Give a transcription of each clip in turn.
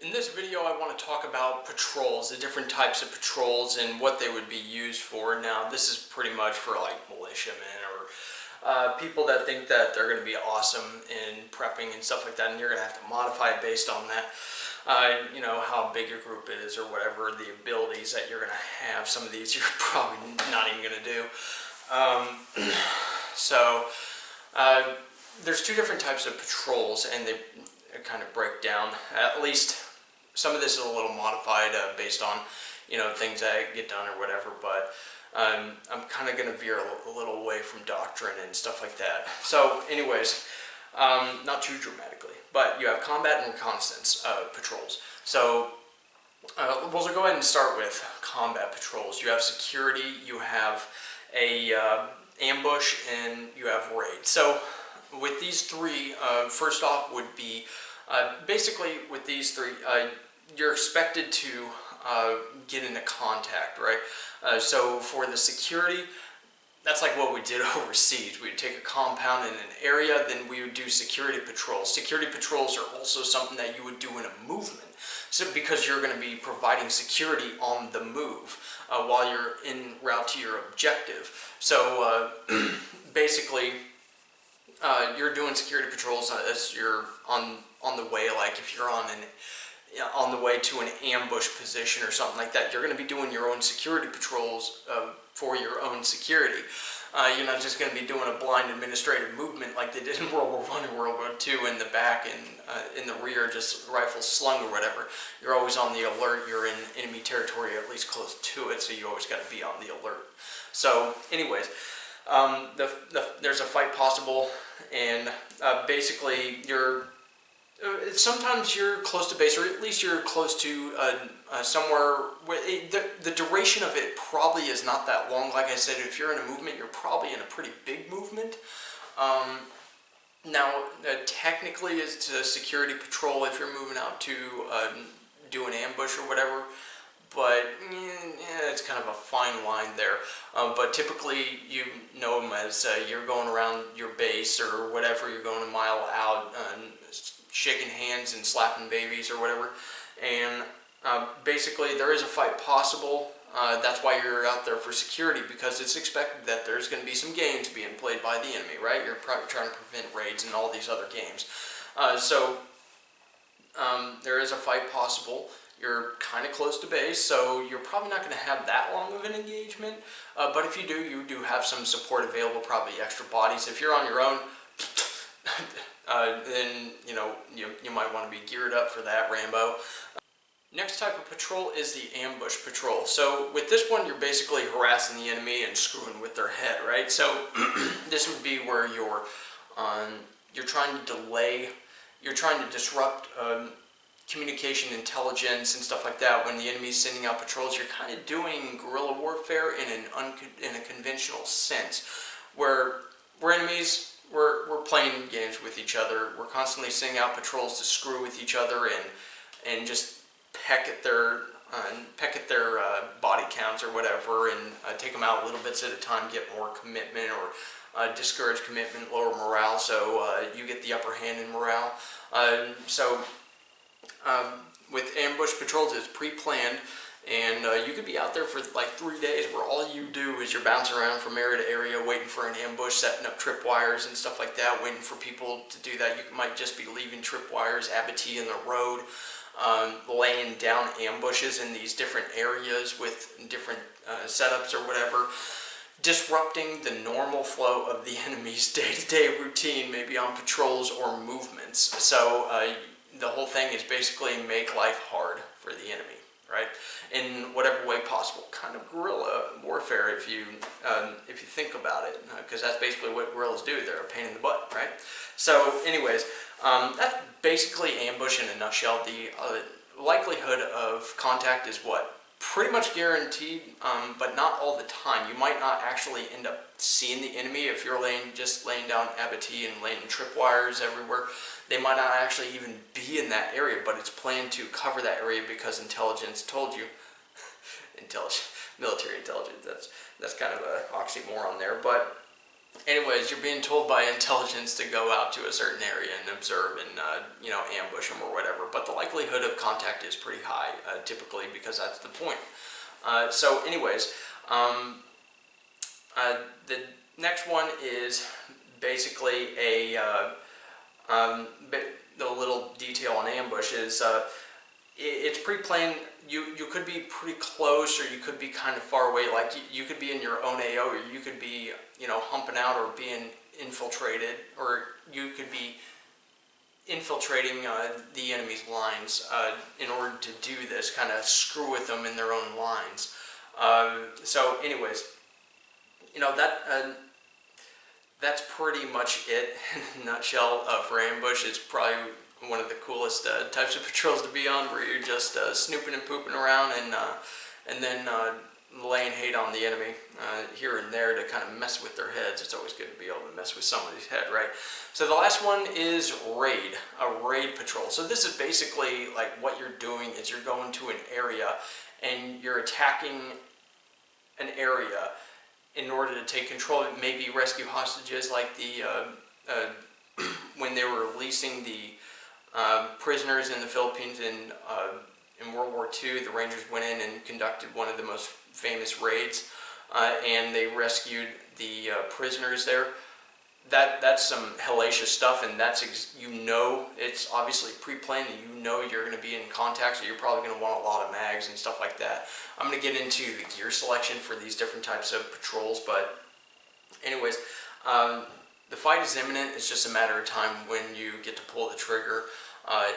In this video, I want to talk about patrols, the different types of patrols and what they would be used for. Now, this is pretty much for like militiamen or people that think that they're going to be awesome in prepping and stuff like that, and you're going to have to modify it based on that. You know, how big your group is or whatever, the abilities that you're going to have. Some of these you're probably not even going to do. There's two different types of patrols, and they kind of break down, at least some of this is a little modified based on, you know, things that get done or whatever, but I'm kind of going to veer a little away from doctrine and stuff like that. So anyways, not too dramatically, but you have combat and reconnaissance patrols. So we'll go ahead and start with combat patrols. You have security, you have a ambush, and you have raid. So with these three, first off would be basically with these three, you're expected to get into contact, right? So for the security, that's like what we did overseas. We would take a compound in an area, then we would do security patrols. Security patrols are also something that you would do in a movement. So because you're going to be providing security on the move while you're en route to your objective. So basically, you're doing security patrols as you're on the way. Like if you're on the way to an ambush position or something like that, you're going to be doing your own security patrols for your own security. You're not just going to be doing a blind administrative movement like they did in World War I and World War II in the back and in the rear, just rifles slung or whatever. You're always on the alert. You're in enemy territory, or at least close to it, so you always got to be on the alert. So anyways, there's a fight possible, and basically sometimes you're close to base, or at least you're close to somewhere where the duration of it probably is not that long. Like I said, if you're in a movement, you're probably in a pretty big movement. Now, technically, it's a security patrol if you're moving out to do an ambush or whatever. But it's kind of a fine line there. But typically, you know them as you're going around your base or whatever. You're going a mile out, shaking hands and slapping babies or whatever. And basically, there is a fight possible. That's why you're out there for security, because it's expected that there's going to be some games being played by the enemy, right? You're probably trying to prevent raids and all these other games. There is a fight possible. You're kind of close to base, so you're probably not going to have that long of an engagement. But if you do, you do have some support available, probably extra bodies. If you're on your own, then you might want to be geared up for that, Rambo. Next type of patrol is the ambush patrol. So with this one, you're basically harassing the enemy and screwing with their head, right? So this would be where you're trying to delay, you're trying to disrupt communication, intelligence, and stuff like that. When the enemy's sending out patrols, you're kind of doing guerrilla warfare in a conventional sense, where we're enemies, we're playing games with each other. We're constantly sending out patrols to screw with each other and just peck at their body counts or whatever, and take them out little bits at a time, get more commitment, or discourage commitment, lower morale, so you get the upper hand in morale. With ambush patrols, it's pre-planned, and you could be out there for like 3 days where all you do is you're bouncing around from area to area waiting for an ambush, setting up tripwires and stuff like that, waiting for people to do that. You might just be leaving tripwires, abattis in the road, laying down ambushes in these different areas with different setups or whatever, disrupting the normal flow of the enemy's day-to-day routine, maybe on patrols or movements. So the whole thing is basically make life hard for the enemy, right? In whatever way possible. Kind of guerrilla warfare if you think about it, because that's basically what guerrillas do. They're a pain in the butt, right? So anyways, that's basically ambush in a nutshell. The likelihood of contact is what? Pretty much guaranteed, but not all the time. You might not actually end up seeing the enemy if you're just laying down abattis and laying tripwires everywhere. They might not actually even be in that area, but it's planned to cover that area because intelligence told you. Military intelligence. That's kind of an oxymoron there, but anyways, you're being told by intelligence to go out to a certain area and observe and ambush them or whatever. But the likelihood of contact is pretty high, typically, because that's the point. So, anyways, the next one is basically the little detail on ambush is it's pre-planned. You could be pretty close, or you could be kind of far away. Like you could be in your own AO, or you could be humping out or being infiltrated, or you could be infiltrating the enemy's lines in order to do this, kind of screw with them in their own lines. So, anyways, that's pretty much it in a nutshell for ambush. It's probably one of the coolest types of patrols to be on, where you're just snooping and pooping around and then laying hate on the enemy here and there to kind of mess with their heads. It's always good to be able to mess with somebody's head, right? So the last one is raid, a raid patrol. So this is basically like what you're doing is you're going to an area and you're attacking an area in order to take control of it, maybe rescue hostages, like the when they were releasing the prisoners in the Philippines in World War II. The Rangers went in and conducted one of the most famous raids, and they rescued the prisoners there. That's some hellacious stuff, and that's it's obviously pre-planned, and you're going to be in contact, so you're probably going to want a lot of mags and stuff like that. I'm going to get into the gear selection for these different types of patrols, but anyways, the fight is imminent. It's just a matter of time when you get to pull the trigger.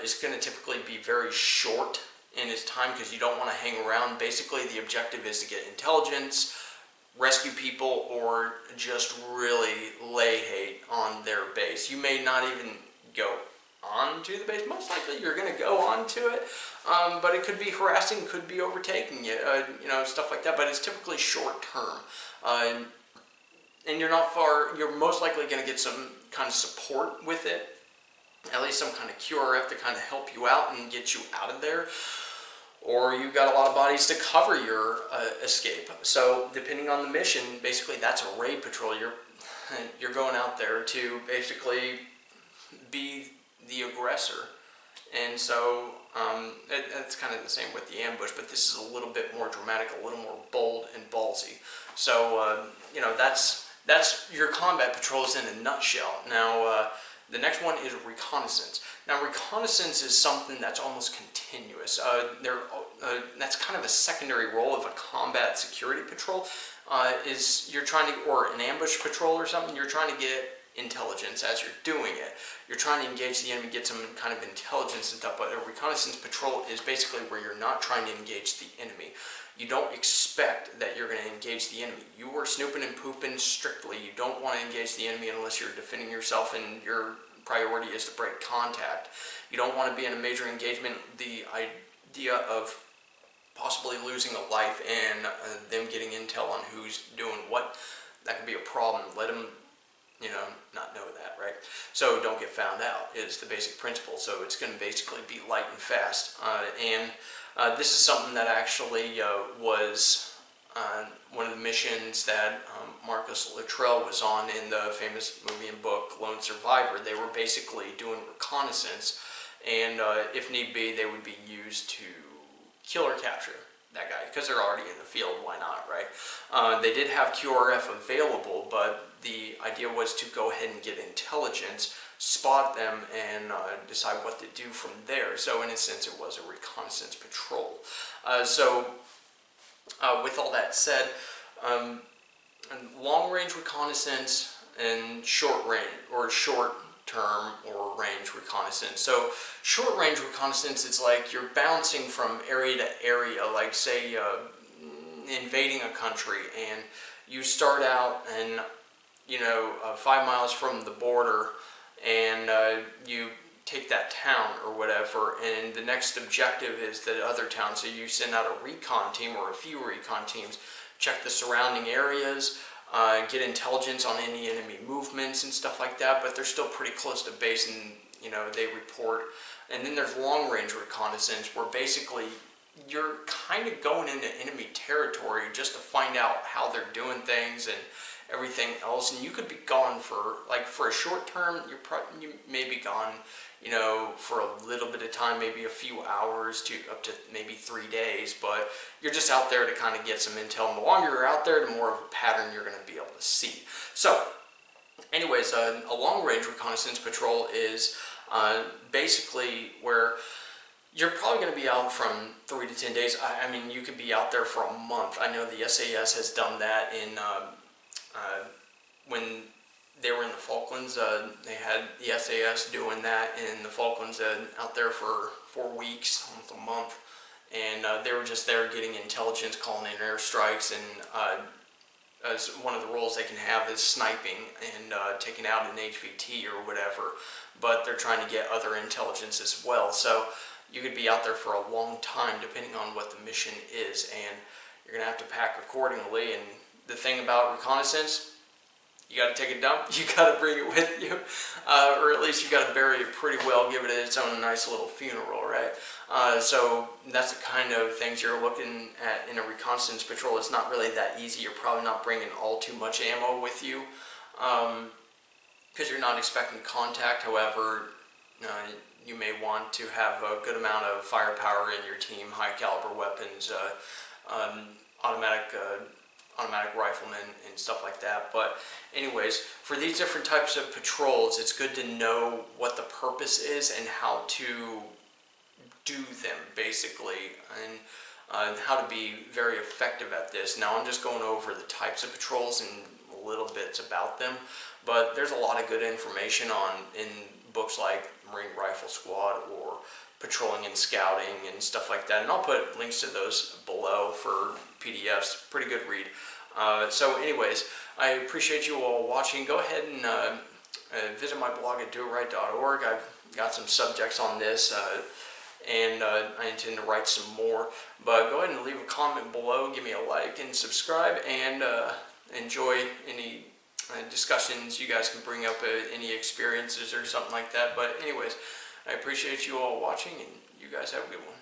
It's going to typically be very short in its time because you don't want to hang around. Basically, the objective is to get intelligence, rescue people, or just really lay hate on their base. You may not even go onto the base. Most likely you're going to go onto it, but it could be harassing, could be overtaking you, stuff like that, but it's typically short term. And you're not far, you're most likely going to get some kind of support with it, at least some kind of QRF to kind of help you out and get you out of there. Or you've got a lot of bodies to cover your escape. So depending on the mission, basically that's a raid patrol. You're going out there to basically be the aggressor. And so it's kind of the same with the ambush, but this is a little bit more dramatic, a little more bold and ballsy. So that's your combat patrols in a nutshell. Now the next one is reconnaissance. Now, reconnaissance is something that's almost continuous. That's kind of a secondary role of a combat security patrol. Is you're trying to, or an ambush patrol or something, you're trying to get intelligence as you're doing it. You're trying to engage the enemy, get some kind of intelligence and stuff, but a reconnaissance patrol is basically where you're not trying to engage the enemy. You don't expect that you're going to engage the enemy. You are snooping and pooping strictly. You don't want to engage the enemy unless you're defending yourself and your priority is to break contact. You don't want to be in a major engagement. The idea of possibly losing a life and them getting intel on who's doing what, that could be a problem. Let them, not know that, right? So don't get found out is the basic principle. So it's going to basically be light and fast. This is something that actually was one of the missions that Marcus Luttrell was on in the famous movie and book Lone Survivor. They were basically doing reconnaissance, and if need be, they would be used to kill or capture that guy, because they're already in the field, why not, right? They did have QRF available, but the idea was to go ahead and get intelligence, spot them, and decide what to do from there. So in a sense, it was a reconnaissance patrol. With all that said, long-range reconnaissance and short-range or short-term or range reconnaissance. So short-range reconnaissance is like you're bouncing from area to area, like say invading a country, and you start out and 5 miles from the border, and you take that town or whatever, and the next objective is the other town. So you send out a recon team or a few recon teams, check the surrounding areas, get intelligence on any enemy movements and stuff like that, but they're still pretty close to base, and they report. And then there's long range reconnaissance, where basically you're kind of going into enemy territory just to find out how they're doing things everything else, and you could be gone for for a short term. You may be gone, for a little bit of time, maybe a few hours to up to maybe 3 days, but you're just out there to kind of get some intel. And the longer you're out there, the more of a pattern you're going to be able to see. So anyways, a long-range reconnaissance patrol is basically where you're probably going to be out from 3 to 10 days. I mean, you could be out there for a month. I know the SAS has done that in when they were in the Falklands. They had the SAS doing that in the Falklands, out there for 4 weeks, almost a month, and they were just there getting intelligence, calling in airstrikes, and as one of the roles they can have is sniping and taking out an HVT or whatever, but they're trying to get other intelligence as well. So you could be out there for a long time depending on what the mission is, and you're going to have to pack accordingly. And the thing about reconnaissance, you got to take a dump, you got to bring it with you, or at least you got to bury it pretty well, give it its own nice little funeral, right? So that's the kind of things you're looking at in a reconnaissance patrol. It's not really that easy. You're probably not bringing all too much ammo with you, because you're not expecting contact. However, you may want to have a good amount of firepower in your team, high caliber weapons, automatic riflemen and stuff like that. But anyways, for these different types of patrols, it's good to know what the purpose is and how to do them, basically, and how to be very effective at this. Now I'm just going over the types of patrols and little bits about them, but there's a lot of good information in books like Marine Rifle Squad or Patrolling and Scouting and stuff like that, and I'll put links to those below for PDFs. Pretty good read. So anyways, I appreciate you all watching. Go ahead and visit my blog at doitright.org. I've got some subjects on this, and I intend to write some more, but go ahead and leave a comment below, give me a like and subscribe, and enjoy any discussions you guys can bring up, any experiences or something like that. But anyways, I appreciate you all watching, and you guys have a good one.